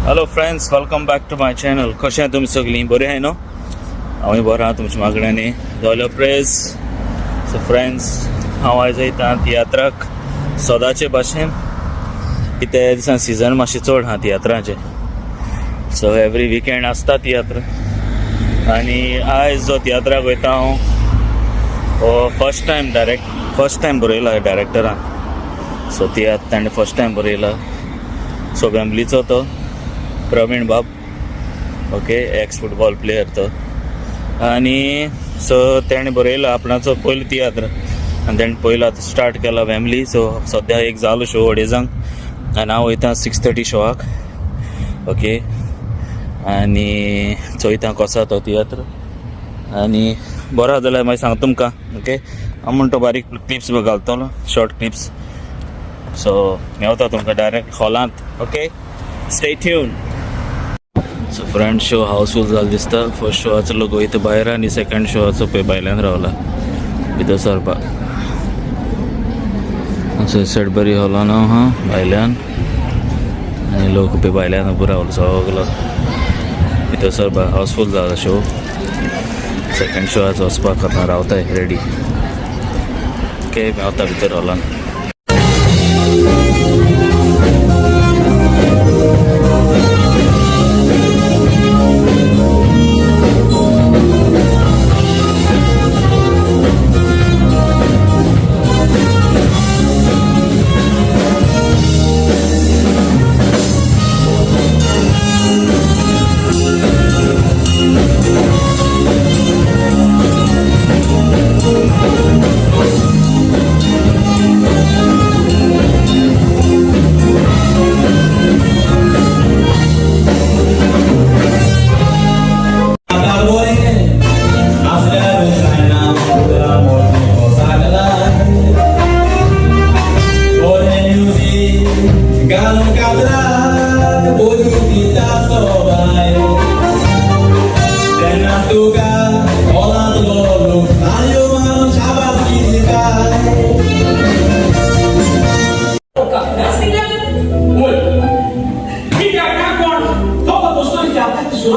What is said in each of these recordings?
Hello friends, welcome back to my channel. कशें आहात तुमी सगळीं? बरें आहाय न्हू? हांवूय बरो आहा तुमच्या मागण्यांनी. देवलो प्रेज. सो फ्रेंड्स, हांव आयज येता तियात्राक सदांचे भाशेन. कित्या दिसान सिजन मातशें चड आहा तियात्राचें. सो एवरी विकेंड आसता तियात्र. आनी आयज जो तियात्राक वयता हांव हो फर्स्ट टायम बरयला डायरेक्टरान. सो तियात्र ताणें फर्स्ट टायम बरयला. सो वेंबलीचो तो प्रवीण बाब, ओके, एक्स फुटबॉल प्लेयर तो. आनी सो तेणें बरयला आपणाचो पयलो तियात्र आनी तेणें पयलो आतां स्टार्ट केला वेंबली. सो सद्या एक जालो शो अडेजांक आनी हांव वयता 6:30 शोआक, ओके. आनी चोयता कसो तो तियात्र आनी बरो आहा जाल्यार मागीर सांगता तुमकां, ओके. हांव म्हणटा बारीक क्लिप्स घालतलो, शॉर्ट क्लिप्स. सो मेवता तुमकां डायरेक्ट हॉलांत, okay. Stay tuned. So front show house full जालो दिसता. फर्स्ट शोआचो लोक वयता भायर आनी सेकंड शोआचो पळय भायल्यान रावला भितर सरपाक. सॅडबरी हॉलान हांव आहा भायल्यान आनी लोक पळय भायल्यान उबो रावलो सगलो भितर सरपाक. हावसफूल जालो शो. सेकंड शोआचो वचपाक आतां रावताय रेडी, ओके. मेवता भितर हॉलान.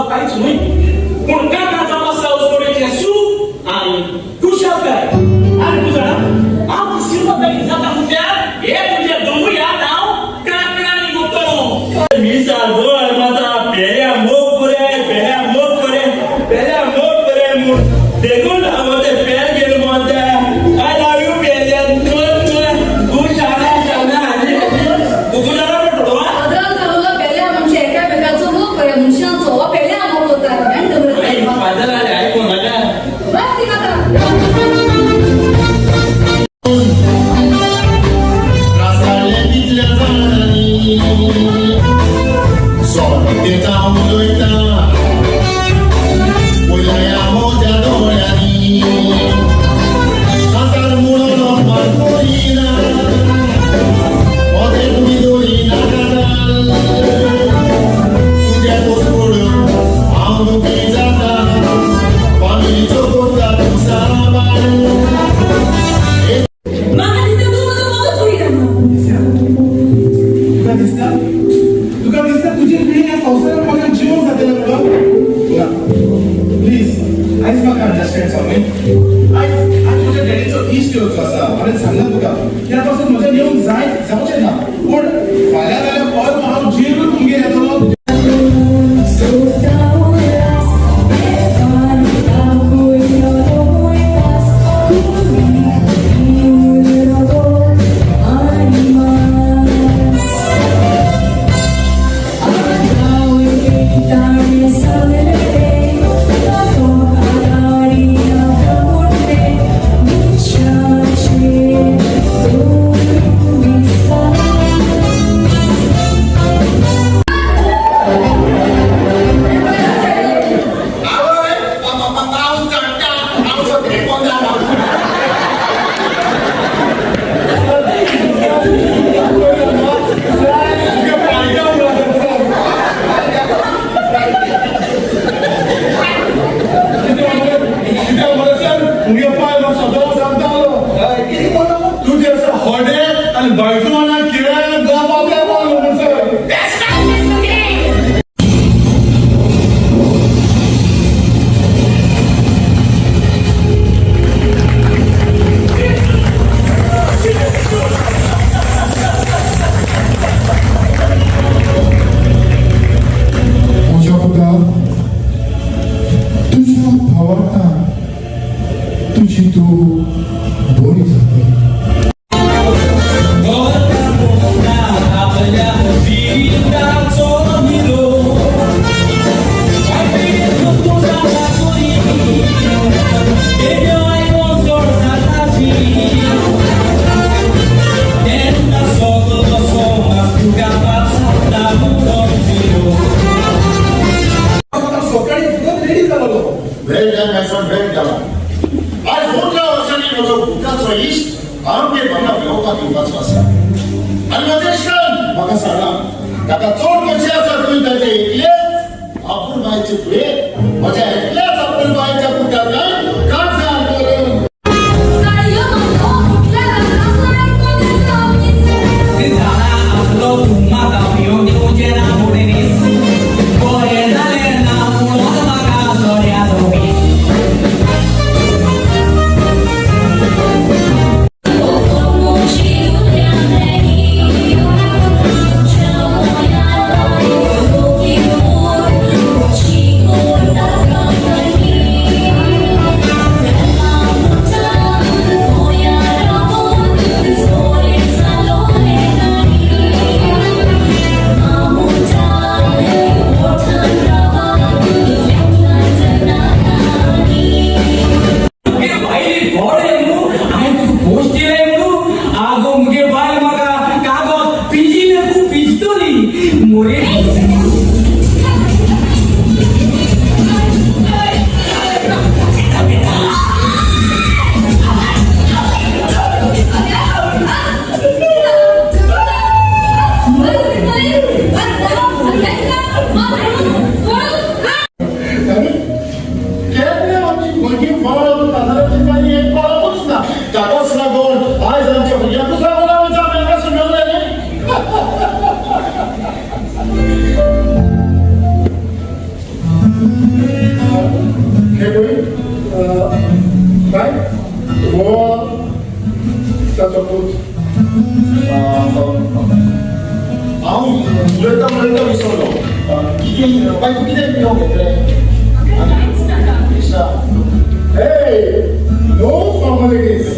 काहीच नाही पण काय माझा मस्त स्टोरीचे सू आणि कुशल काय आणि तुझा आप सिर्फ काही जाता मुद्या हे तुझे डोंगरी नाव काकरानी गोतो मी साधो माझा पेल्या मोग करे देखून आमचे पेल गेलो म्हणते आय लव यू पेल्या तू शाळा आणि कुकुला पडतो अदर चालू पेल्या म्हणजे एका बेगाचो लोक करे मुशांचो पेल्या त्यापासून म्हज्या येऊन जावचें ना पूण फाल्यां जाल्यार परवा हांव जेवून तुमगेर येतलो. आणि बायको मला किराया वता तुझी तू बरी जातली. सकाळी तुझं रेडी झालो. Well done, my son, well done. आज मोठ्या वर्षांनी माझा भुताचा इश्ट आरोग्य बघा व्यवहार घेऊनच असा आणि माझे क्षण म्हाका सांगा ताका चड कशें आसा तुवें ताचे एकलेच आपूण बायचे पुढे म्हज्या एकल्याच आपूण बायच्या पुटांतल्यान काळजां करून काळयो म्हणतो कुठल्या रंगाचा Hey, no formalities.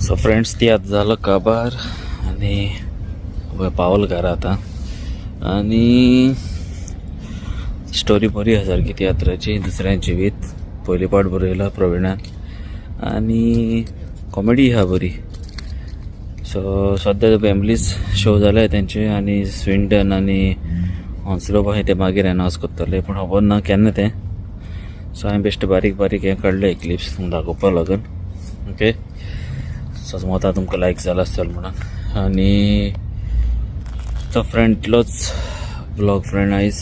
So friends ती आता झालं काबार आणि पावल घरा आता आणि स्टोरी बरी आसा सारकी तियात्राची दुसऱ्या जिवीत पयली पार्ट बरयला प्रवीणान आणि कॉमेडी आहा बरी. सो सद्या फॅमिलीज शो जाले तेंचे आणि स्विंटन आणि हॉन्सलो हे ते मागीर अनावंस करतले पूण खबर ना केन्ना तें. सो हांवें बेश्टे बारीक बारीक हें काडले क्लिप्स दाखोवपा लागून. ओके सो समजा तुमकां लायक जाला आसतलो म्हणून आणि तो फ्रेंड इतलोच ब्लॉग फ्रेंड आयज.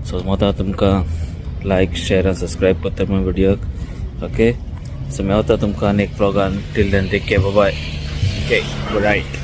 सो समजा तुमकां लायक शेअर आनी सबस्क्रायब करता म्हण व्हिडियोक. ओके सो मेवता तुमकां आनी एक ब्लॉगान. Till then take care bye. Okay good night.